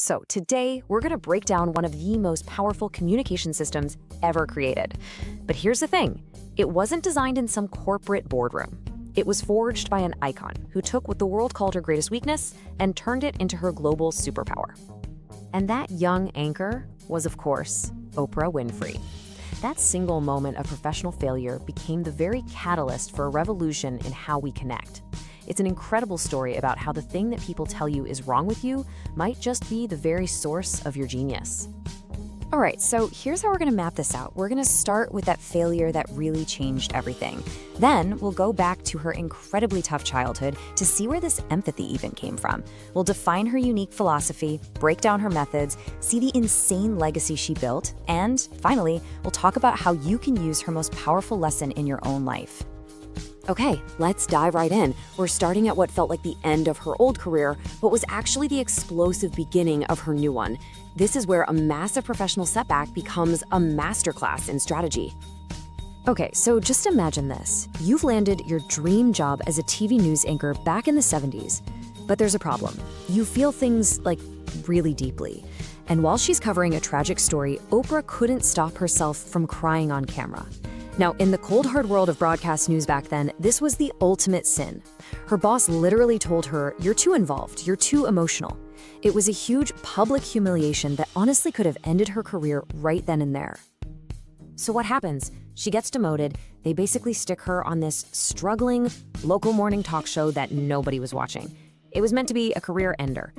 So today we're going to break down one of the most powerful communication systems ever created. But here's the thing, it wasn't designed in some corporate boardroom. It was forged by an icon who took what the world called her greatest weakness and turned it into her global superpower. And that young anchor was, of course, Oprah Winfrey. That single moment of professional failure became the very catalyst for a revolution in how we connect. It's an incredible story about how the thing that people tell you is wrong with you might just be the very source of your genius. All right, so here's how we're going to map this out. We're going to start with that failure that really changed everything. Then we'll go back to her incredibly tough childhood to see where this empathy even came from. We'll define her unique philosophy, break down her methods, see the insane legacy she built, and finally, we'll talk about how you can use her most powerful lesson in your own life. Okay, let's dive right in. We're starting at what felt like the end of her old career, but was actually the explosive beginning of her new one. This is where a massive professional setback becomes a masterclass in strategy. Okay, so just imagine this. You've landed your dream job as a TV news anchor back in the 70s, but there's a problem. You feel things like really deeply. And while she's covering a tragic story, Oprah couldn't stop herself from crying on camera. Now, in the cold, hard world of broadcast news back then, this was the ultimate sin. Her boss literally told her, "You're too involved, you're too emotional." It was a huge public humiliation that honestly could have ended her career right then and there. So what happens? She gets demoted. They basically stick her on this struggling local morning talk show that nobody was watching. It was meant to be a career ender.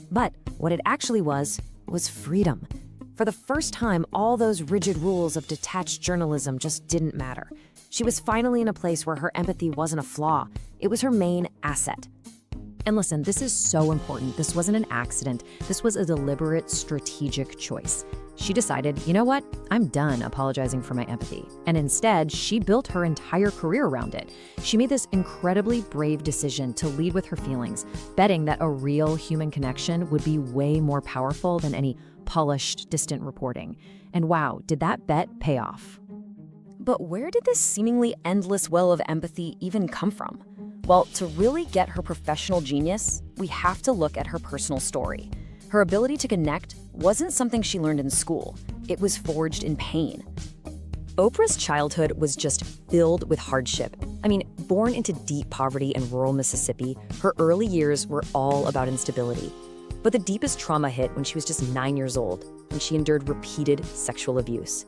But what it actually was freedom. For the first time, all those rigid rules of detached journalism just didn't matter. She was finally in a place where her empathy wasn't a flaw. It was her main asset. And listen, this is so important. This wasn't an accident. This was a deliberate, strategic choice. She decided, you know what? I'm done apologizing for my empathy. And instead, she built her entire career around it. She made this incredibly brave decision to lead with her feelings, betting that a real human connection would be way more powerful than any polished, distant reporting. And wow, did that bet pay off? But where did this seemingly endless well of empathy even come from? Well, to really get her professional genius, we have to look at her personal story. Her ability to connect wasn't something she learned in school. It was forged in pain. Oprah's childhood was just filled with hardship. I mean, born into deep poverty in rural Mississippi, her early years were all about instability. But the deepest trauma hit when she was just 9 years old, when she endured repeated sexual abuse.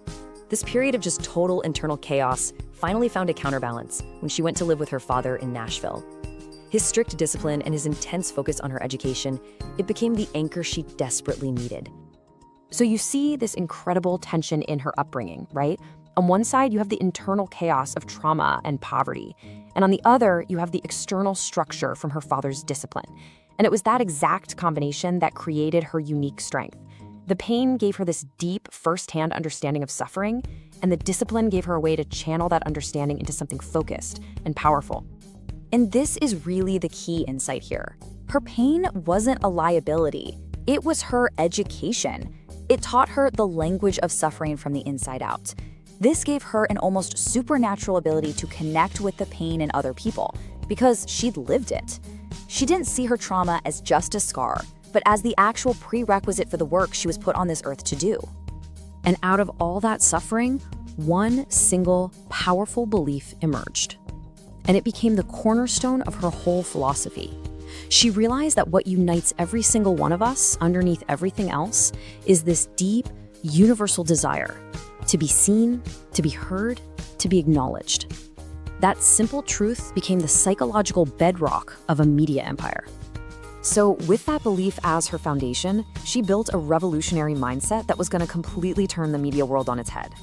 This period of just total internal chaos finally found a counterbalance when she went to live with her father in Nashville. His strict discipline and his intense focus on her education, it became the anchor she desperately needed. So you see this incredible tension in her upbringing, right? On one side, you have the internal chaos of trauma and poverty. And on the other, you have the external structure from her father's discipline. And it was that exact combination that created her unique strength. The pain gave her this deep, firsthand understanding of suffering, and the discipline gave her a way to channel that understanding into something focused and powerful. And this is really the key insight here. Her pain wasn't a liability. It was her education. It taught her the language of suffering from the inside out. This gave her an almost supernatural ability to connect with the pain in other people, because she'd lived it. She didn't see her trauma as just a scar, but as the actual prerequisite for the work she was put on this earth to do. And out of all that suffering, one single, powerful belief emerged. And it became the cornerstone of her whole philosophy. She realized that what unites every single one of us, underneath everything else, is this deep, universal desire to be seen, to be heard, to be acknowledged. That simple truth became the psychological bedrock of a media empire. So with that belief as her foundation, she built a revolutionary mindset that was going to completely turn the media world on its head.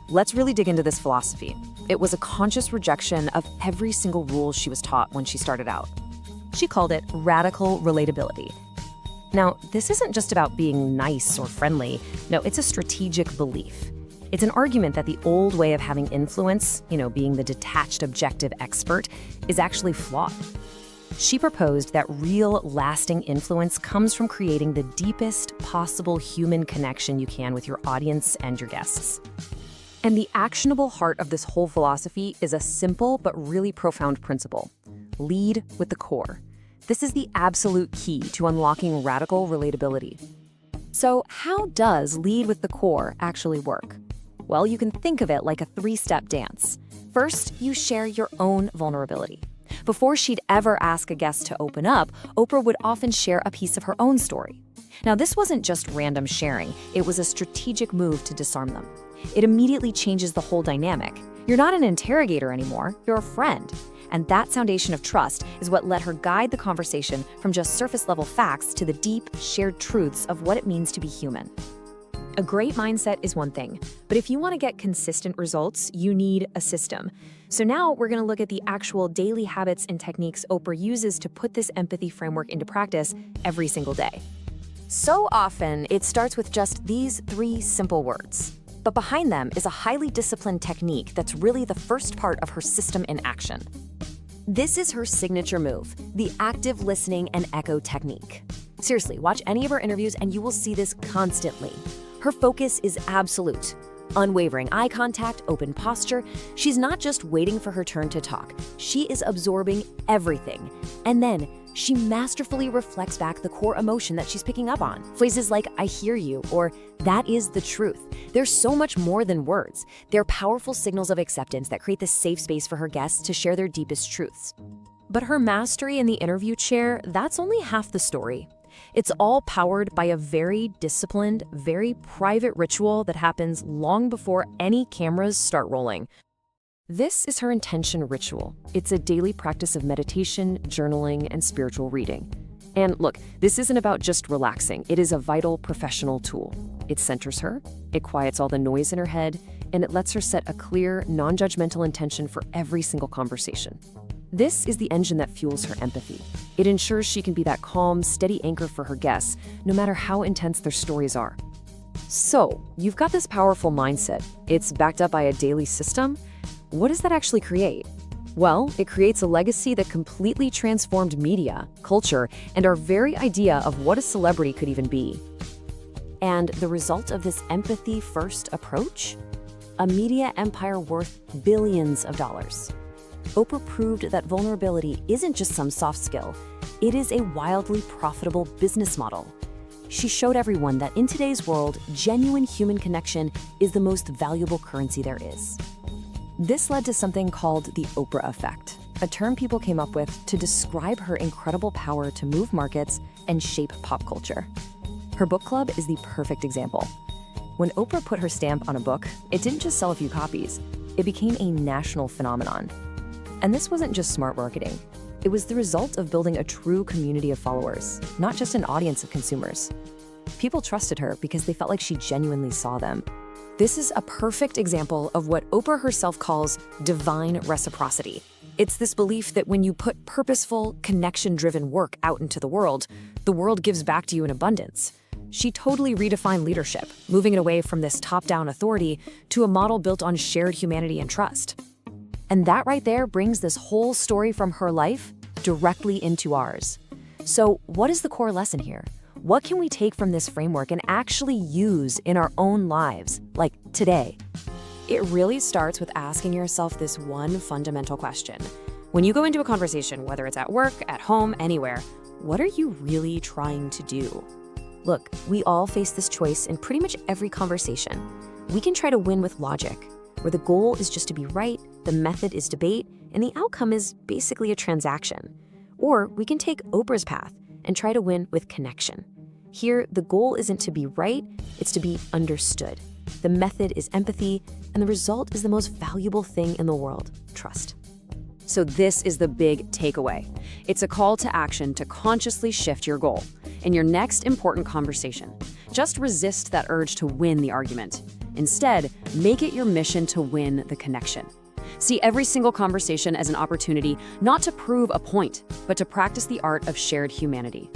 Let's really dig into this philosophy. It was a conscious rejection of every single rule she was taught when she started out. She called it radical relatability. Now, this isn't just about being nice or friendly. No, it's a strategic belief. It's an argument that the old way of having influence, being the detached, objective expert, is actually flawed. She proposed that real, lasting influence comes from creating the deepest possible human connection you can with your audience and your guests. And the actionable heart of this whole philosophy is a simple but really profound principle. Lead with the core. This is the absolute key to unlocking radical relatability. So how does lead with the core actually work? Well, you can think of it like a three-step dance. First, you share your own vulnerability. Before she'd ever ask a guest to open up, Oprah would often share a piece of her own story. Now, this wasn't just random sharing, it was a strategic move to disarm them. It immediately changes the whole dynamic. You're not an interrogator anymore, you're a friend. And that foundation of trust is what let her guide the conversation from just surface-level facts to the deep, shared truths of what it means to be human. A great mindset is one thing, but if you want to get consistent results, you need a system. So now we're going to look at the actual daily habits and techniques Oprah uses to put this empathy framework into practice every single day. So often, it starts with just these three simple words. But behind them is a highly disciplined technique that's really the first part of her system in action. This is her signature move, the active listening and echo technique. Seriously, watch any of her interviews and you will see this constantly. Her focus is absolute. Unwavering eye contact, open posture. She's not just waiting for her turn to talk. She is absorbing everything. And then she masterfully reflects back the core emotion that she's picking up on. Phrases like, "I hear you," or "that is the truth." They're so much more than words. They're powerful signals of acceptance that create the safe space for her guests to share their deepest truths. But her mastery in the interview chair, that's only half the story. It's all powered by a very disciplined, very private ritual that happens long before any cameras start rolling. This is her intention ritual. It's a daily practice of meditation, journaling, and spiritual reading. And look, this isn't about just relaxing. It is a vital professional tool. It centers her, it quiets all the noise in her head, and it lets her set a clear, non-judgmental intention for every single conversation. This is the engine that fuels her empathy. It ensures she can be that calm, steady anchor for her guests, no matter how intense their stories are. So, you've got this powerful mindset. It's backed up by a daily system. What does that actually create? Well, it creates a legacy that completely transformed media, culture, and our very idea of what a celebrity could even be. And the result of this empathy-first approach? A media empire worth billions of dollars. Oprah proved that vulnerability isn't just some soft skill, it is a wildly profitable business model. She showed everyone that in today's world, genuine human connection is the most valuable currency there is. This led to something called the Oprah effect, a term people came up with to describe her incredible power to move markets and shape pop culture. Her book club is the perfect example. When Oprah put her stamp on a book, it didn't just sell a few copies, it became a national phenomenon. And this wasn't just smart marketing. It was the result of building a true community of followers, not just an audience of consumers. People trusted her because they felt like she genuinely saw them. This is a perfect example of what Oprah herself calls divine reciprocity. It's this belief that when you put purposeful, connection-driven work out into the world gives back to you in abundance. She totally redefined leadership, moving it away from this top-down authority to a model built on shared humanity and trust. And that right there brings this whole story from her life directly into ours. So what is the core lesson here? What can we take from this framework and actually use in our own lives, like today? It really starts with asking yourself this one fundamental question. When you go into a conversation, whether it's at work, at home, anywhere, what are you really trying to do? Look, we all face this choice in pretty much every conversation. We can try to win with logic, where the goal is just to be right, the method is debate, and the outcome is basically a transaction. Or we can take Oprah's path and try to win with connection. Here, the goal isn't to be right, it's to be understood. The method is empathy, and the result is the most valuable thing in the world, trust. So this is the big takeaway. It's a call to action to consciously shift your goal in your next important conversation. Just resist that urge to win the argument. Instead, make it your mission to win the connection. See every single conversation as an opportunity not to prove a point, but to practice the art of shared humanity.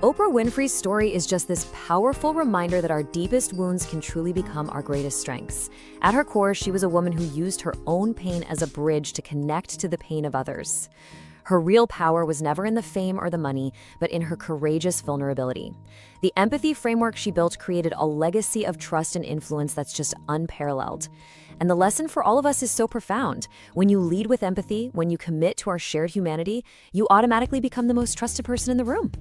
Oprah Winfrey's story is just this powerful reminder that our deepest wounds can truly become our greatest strengths. At her core, she was a woman who used her own pain as a bridge to connect to the pain of others. Her real power was never in the fame or the money, but in her courageous vulnerability. The empathy framework she built created a legacy of trust and influence that's just unparalleled. And the lesson for all of us is so profound. When you lead with empathy, when you commit to our shared humanity, you automatically become the most trusted person in the room.